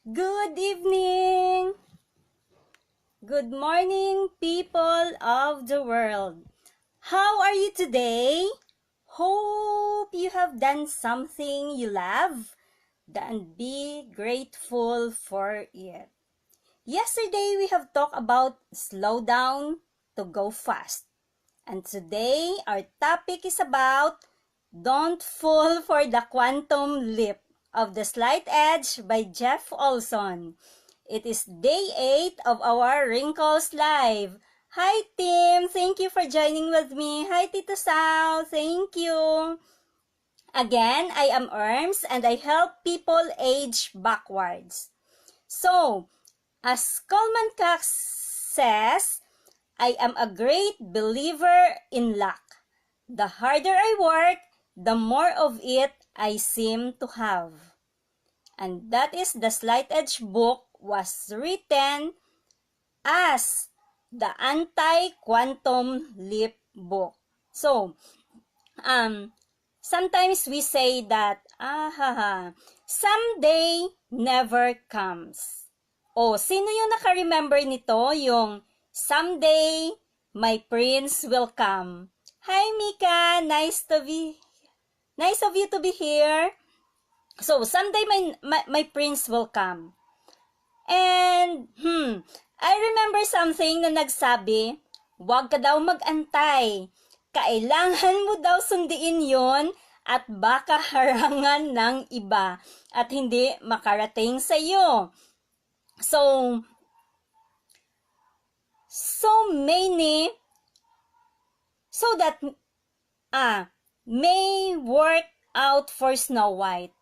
Good evening! Good morning, people of the world. How are you today? Hope you have done something you love and be grateful for it. Yesterday, we have talked about slow down to go fast. And today, our topic is about Don't Fall for the Quantum Leap of the Slight Edge by Jeff Olson. It is day 8 of our Wrinkles Live. Hi, Tim! Thank you for joining with me. Hi, Tito Sao! Thank you! Again, I am Ermz and I help people age backwards. So, as Coleman Cox says, I am a great believer in luck. The harder I work, the more of it I seem to have. And that is the Slight Edge book was written as the anti-quantum leap book. So, sometimes we say that, someday never comes. Sino yung naka-remember nito? Yung someday my prince will come. Hi Mika, nice of you to be here. So, someday my prince will come. And, I remember something na nagsabi, huwag ka daw magantay. Kailangan mo daw sunduin yon at baka harangan ng iba at hindi makarating sa iyo. So that may work out for Snow White.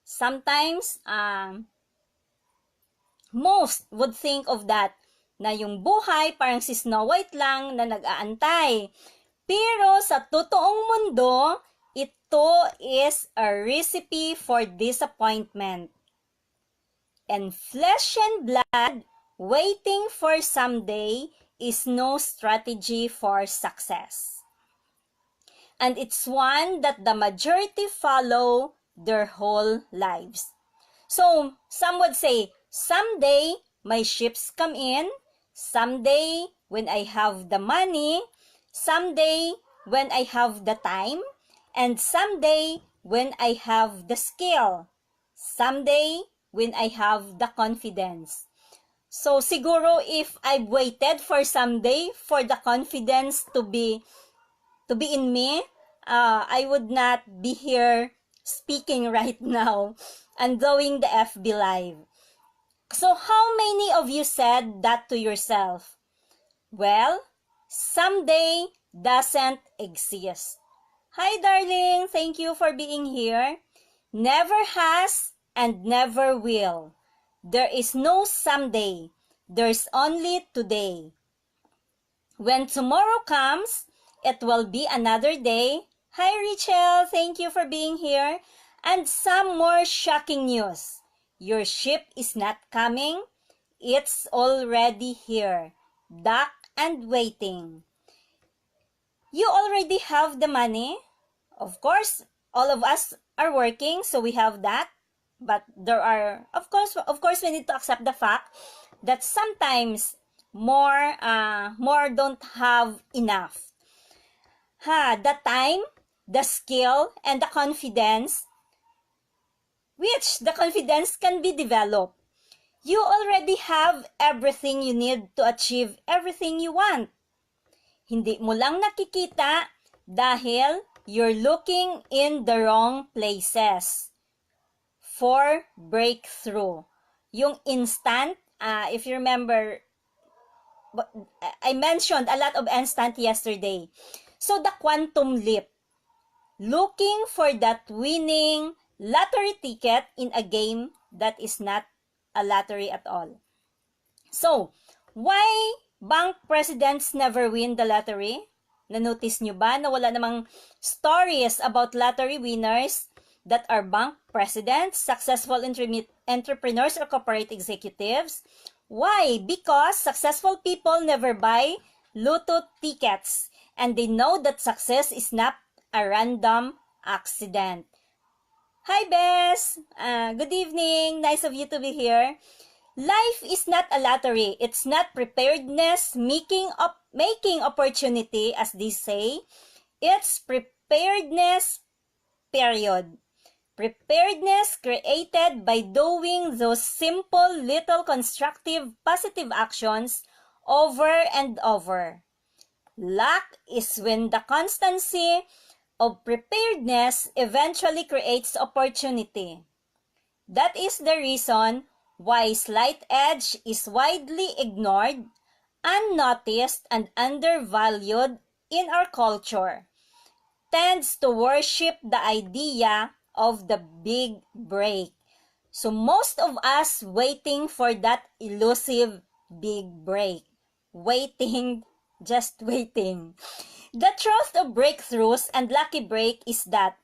Sometimes, most would think of that, na yung buhay parang si Snow White lang na nag-aantay. Pero sa totoong mundo, ito is a recipe for disappointment. And flesh and blood waiting for someday is no strategy for success. And it's one that the majority follow their whole lives. So, some would say, someday, my ships come in. Someday, when I have the money. Someday, when I have the time. And someday, when I have the skill. Someday, when I have the confidence. So, siguro, if I've waited for someday for the confidence to be in me, I would not be here speaking right now and doing the FB Live. So how many of you said that to yourself? Well, someday doesn't exist. Hi darling, thank you for being here. Never has and never will. There is no someday. There's only today. When tomorrow comes, it will be another day. Hi Rachel, thank you for being here. And some more shocking news. Your ship is not coming. It's already here. Docked and waiting. You already have the money. Of course, all of us are working, so we have that. But there are, of course, we need to accept the fact that sometimes more don't have enough. The time, the skill, and the confidence, which the confidence can be developed. You already have everything you need to achieve everything you want. Hindi mo lang nakikita dahil you're looking in the wrong places for breakthrough. Yung instant, if you remember, I mentioned a lot of instant yesterday. So the quantum leap, looking for that winning lottery ticket in a game that is not a lottery at all. So, why bank presidents never win the lottery? Na-notice nyo ba na wala namang stories about lottery winners that are bank presidents, successful entrepreneurs, or corporate executives? Why? Because successful people never buy lotto tickets and they know that success is not a random accident. Hi, Bess! Good evening. Nice of you to be here. Life is not a lottery. It's not preparedness, making opportunity, as they say. It's preparedness, period. Preparedness created by doing those simple little constructive positive actions over and over. Luck is when the constancy of preparedness eventually creates opportunity. That is the reason why slight edge is widely ignored, unnoticed, and undervalued in our culture. Tends to worship the idea of the big break. So most of us waiting for that elusive big break. Waiting, just waiting. The truth of breakthroughs and lucky break is that,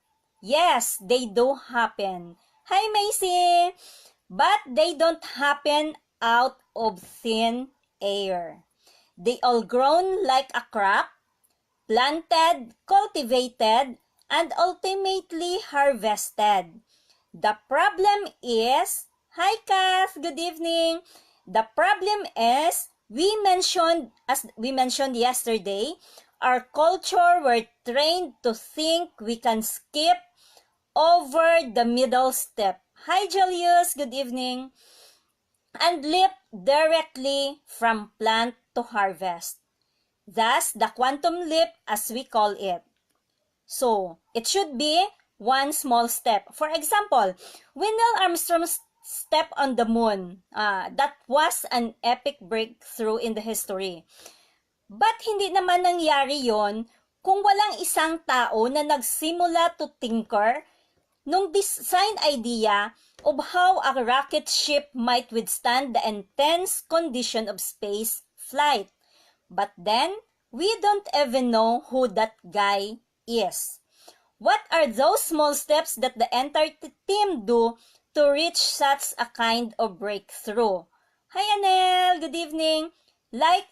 yes, they do happen. Hi, Macy! But they don't happen out of thin air. They all grown like a crop, planted, cultivated, and ultimately harvested. The problem is, hi Kath, good evening. The problem is, as we mentioned yesterday, our culture were trained to think we can skip over the middle step. Hi Julius, good evening. And leap directly from plant to harvest. Thus, the quantum leap as we call it. So, it should be one small step. For example, when Neil Armstrong stepped on the moon, that was an epic breakthrough in the history. But hindi naman nangyari yon kung walang isang tao na nagsimula to tinker nung design idea of how a rocket ship might withstand the intense condition of space flight. But then, we don't even know who that guy is. What are those small steps that the entire team do to reach such a kind of breakthrough? Hi Anel, good evening. Like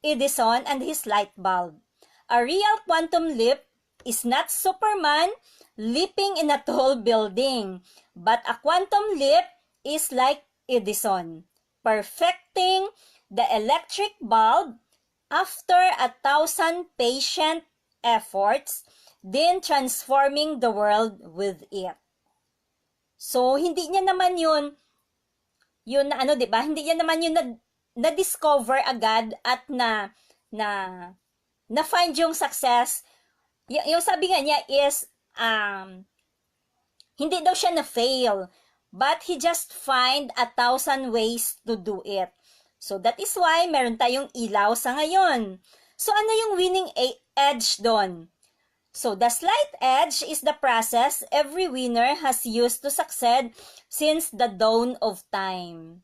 Edison and his light bulb. A real quantum leap is not Superman leaping in a tall building, but a quantum leap is like Edison, perfecting the electric bulb after 1,000 patient efforts, then transforming the world with it. So, hindi niya naman yun na ano, 'di ba? Hindi niya naman yun na-discover agad at na-find yung success. Yung sabi nga niya is, hindi daw siya na-fail, but he just find 1,000 ways to do it. So, that is why meron tayong ilaw sa ngayon. So, ano yung winning edge doon? So, the slight edge is the process every winner has used to succeed since the dawn of time.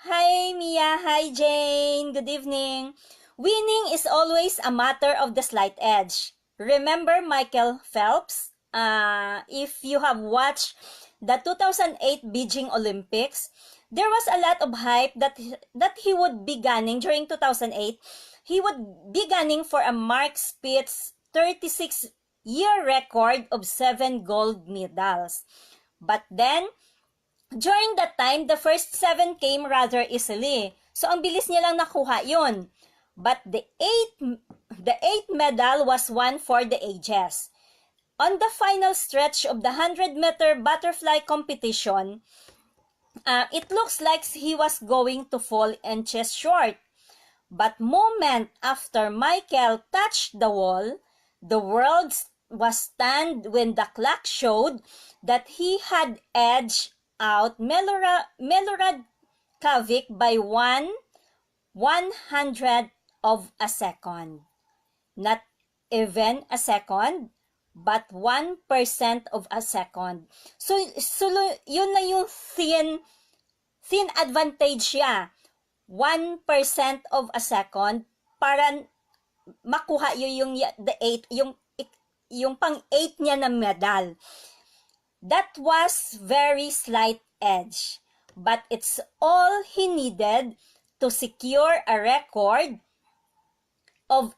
Hi, Mia. Hi, Jane. Good evening. Winning is always a matter of the slight edge. Remember Michael Phelps? If you have watched the 2008 Beijing Olympics, there was a lot of hype that he would be gunning during 2008. He would be gunning for a Mark Spitz 36-year record of 7 gold medals. But then, during that time, the first 7 came rather easily. So, ang bilis niya lang nakuha yun. But the eighth medal was won for the ages. On the final stretch of the 100-meter butterfly competition, it looks like he was going to fall inches short. But moment after Michael touched the wall, the world was stunned when the clock showed that he had edged out Milorad Kavik by 1/100 of a second. Not even a second, but 1% of a second. So yun na yung thin advantage niya. 1% of a second para makuha yung the 8, yung pang-8 niya na medal. That was very slight edge, but it's all he needed to secure a record of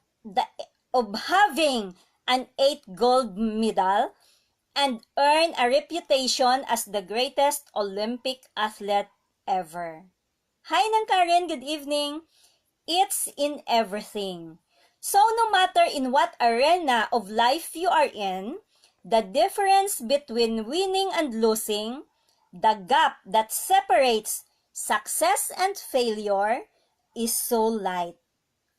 having an 8 gold medal and earn a reputation as the greatest Olympic athlete ever. Hi Nang Karen, good evening. It's in everything. So no matter in what arena of life you are in, the difference between winning and losing, the gap that separates success and failure, is so light,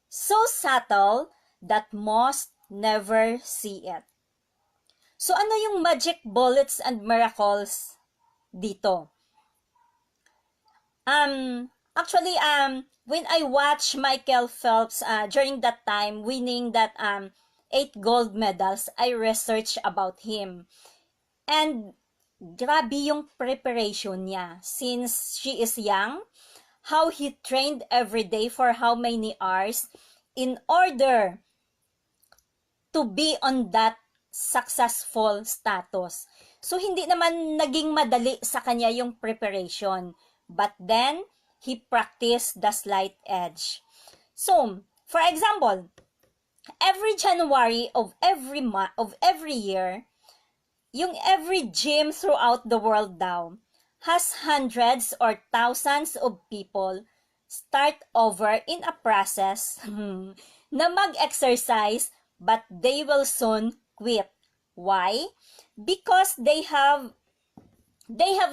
so subtle that most never see it. So ano yung magic bullets and miracles dito? Actually, when I watched Michael Phelps during that time winning that 8 gold medals, I researched about him. And grabe yung preparation niya since she is young, how he trained every day for how many hours in order to be on that successful status. So, hindi naman naging madali sa kanya yung preparation. But then, he practiced the slight edge. So, for example, every January of every year, yung every gym throughout the world daw has hundreds or thousands of people start over in a process na mag-exercise but they will soon quit. Why? Because they have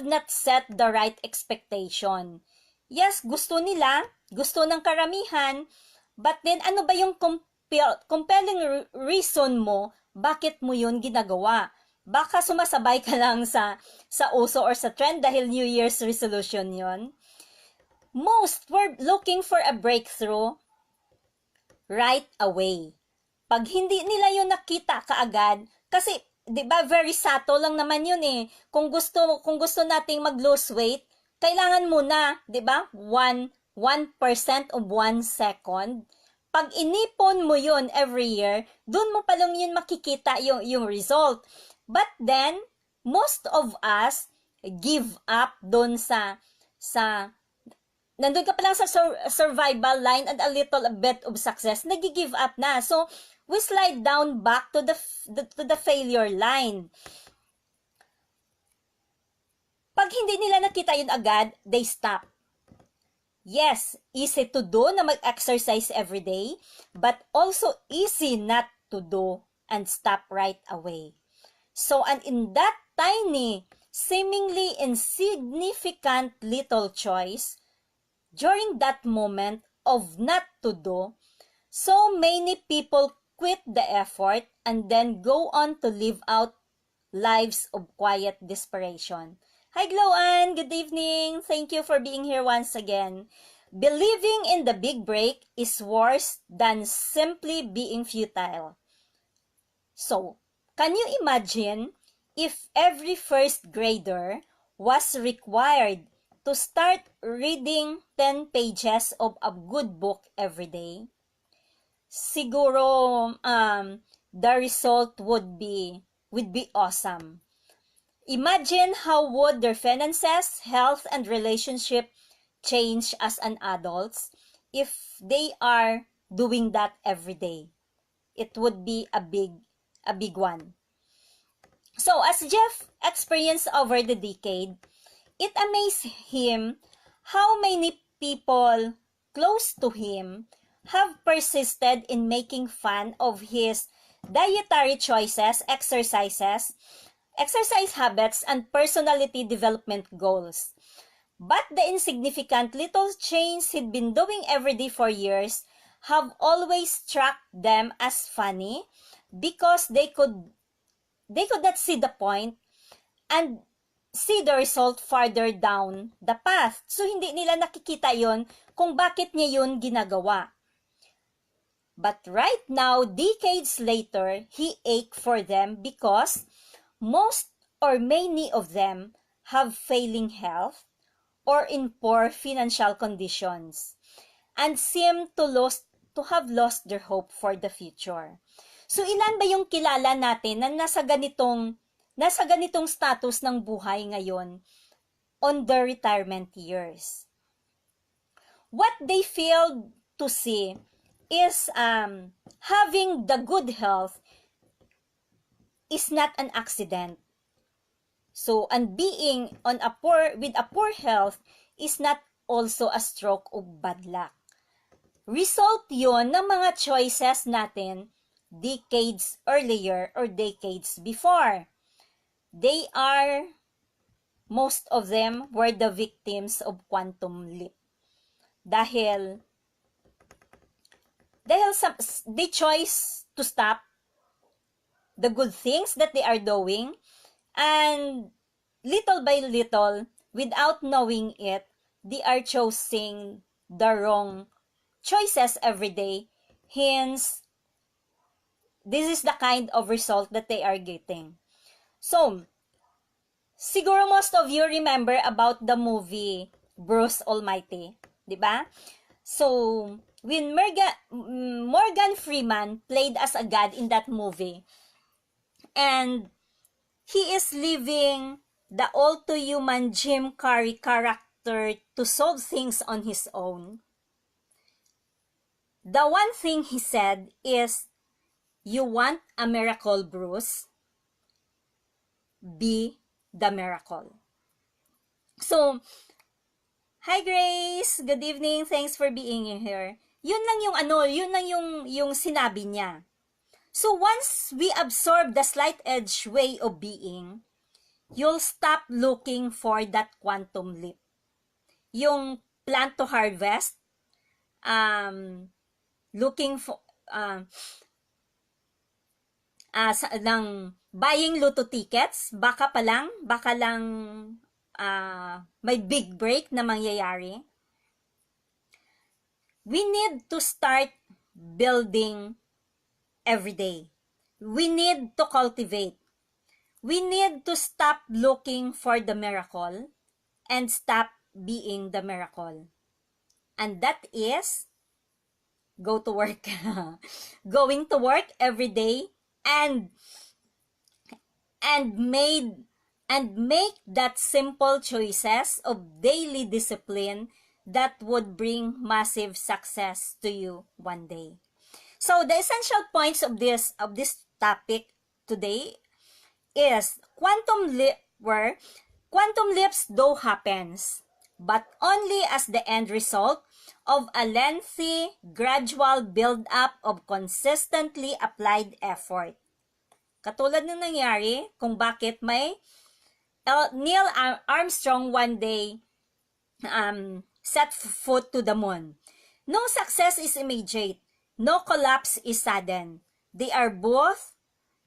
not set the right expectation. Yes, gusto nila, gusto ng karamihan, but then ano ba yung compelling reason mo bakit mo yun ginagawa? Baka sumasabay ka lang sa uso or sa trend dahil New Year's resolution yon. Most were looking for a breakthrough right away. Pag hindi nila yun nakita kaagad, kasi 'di ba very subtle lang naman yun eh. Kung gusto nating mag-lose weight, kailangan muna, 'di ba? 1% of 1 second. Pag inipon mo yun every year, dun mo pa lang yun makikita yung result. But then, most of us give up dun sa nandun ka pa lang sa survival line and a little bit of success, nag-give up na. So, we slide down back to the failure line. Pag hindi nila nakita yun agad, they stop. Yes, easy to do na mag-exercise every day, but also easy not to do and stop right away. So, and in that tiny, seemingly insignificant little choice, during that moment of not to do, so many people quit the effort and then go on to live out lives of quiet desperation. Hi Gloan, good evening. Thank you for being here once again. Believing in the big break is worse than simply being futile. So, can you imagine if every first grader was required to start reading 10 pages of a good book every day? Siguro the result would be awesome. Imagine how would their finances, health, and relationship change as an adults if they are doing that every day. It would be a big one. So, as Jeff experienced over the decade, it amazed him how many people close to him have persisted in making fun of his dietary choices, exercise habits, and personality development goals. But the insignificant little changes he'd been doing every day for years have always struck them as funny because they could not see the point and see the result farther down the path. So, hindi nila nakikita yon kung bakit niya yun ginagawa. But right now, decades later, he ached for them because most or many of them have failing health or in poor financial conditions and seem to have lost their hope for the future. So, ilan ba yung kilala natin na nasa ganitong status ng buhay ngayon on their retirement years? What they failed to see is having the good health is not an accident. So, and being with a poor health is not also a stroke of bad luck. Result yon ng mga choices natin decades earlier or decades before. Most of them were the victims of quantum leap. Dahil they chose to stop the good things that they are doing, and little by little, without knowing it, they are choosing the wrong choices every day. Hence, this is the kind of result that they are getting. So, siguro most of you remember about the movie Bruce Almighty, di ba? So, when Morgan Freeman played as a god in that movie, and he is leaving the all-too-human Jim Carrey character to solve things on his own. The one thing he said is, "You want a miracle, Bruce? Be the miracle." So, hi Grace, good evening, thanks for being here. Yun lang yung sinabi niya. So once we absorb the slight edge way of being, you'll stop looking for that quantum leap. Yung plant to harvest, looking for buying lotto tickets, baka lang may big break na mangyayari. We need to start building every day. We need to cultivate. We need to stop looking for the miracle and stop being the miracle. And that is go to work. Going to work every day and make that simple choices of daily discipline that would bring massive success to you one day. So the essential points of this topic today is quantum leaps do happens, but only as the end result of a lengthy, gradual build-up of consistently applied effort. Katulad ng nangyari kung bakit may Neil Armstrong one day set foot to the moon. No success is immediate. No collapse is sudden. They are both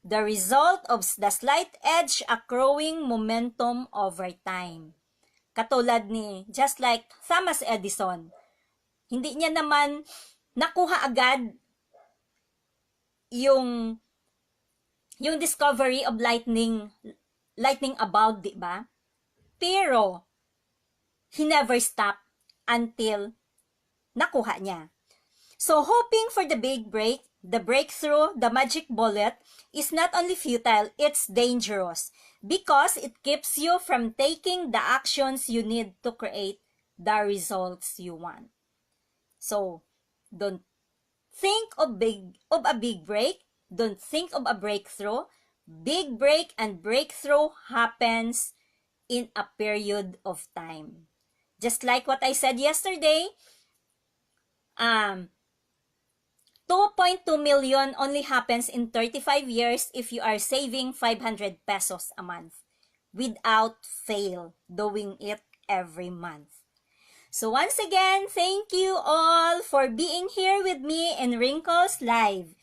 the result of the slight edge accruing momentum over time. Katulad just like Thomas Edison. Hindi niya naman nakuha agad yung discovery of lightning a bulb, di ba? Pero he never stopped until nakuha niya. So, hoping for the big break, the breakthrough, the magic bullet is not only futile, it's dangerous because it keeps you from taking the actions you need to create the results you want. So, don't think of a big break, don't think of a breakthrough. Big break and breakthrough happens in a period of time. Just like what I said yesterday, 2.2 million only happens in 35 years if you are saving 500 pesos a month without fail, doing it every month. So once again, thank you all for being here with me in Wrinkles Live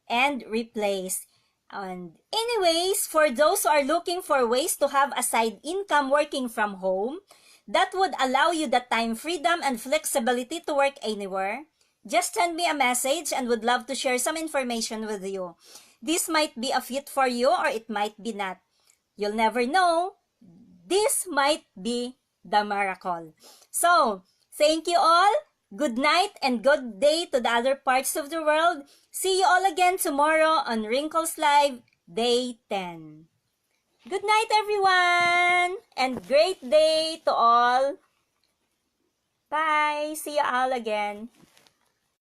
and Replays. And anyways, for those who are looking for ways to have a side income working from home that would allow you the time freedom and flexibility to work anywhere, just send me a message and would love to share some information with you. This might be a fit for you or it might be not. You'll never know. This might be the miracle. So, thank you all. Good night and good day to the other parts of the world. See you all again tomorrow on Wrinkles Live, Day 10. Good night, everyone! And great day to all. Bye! See you all again.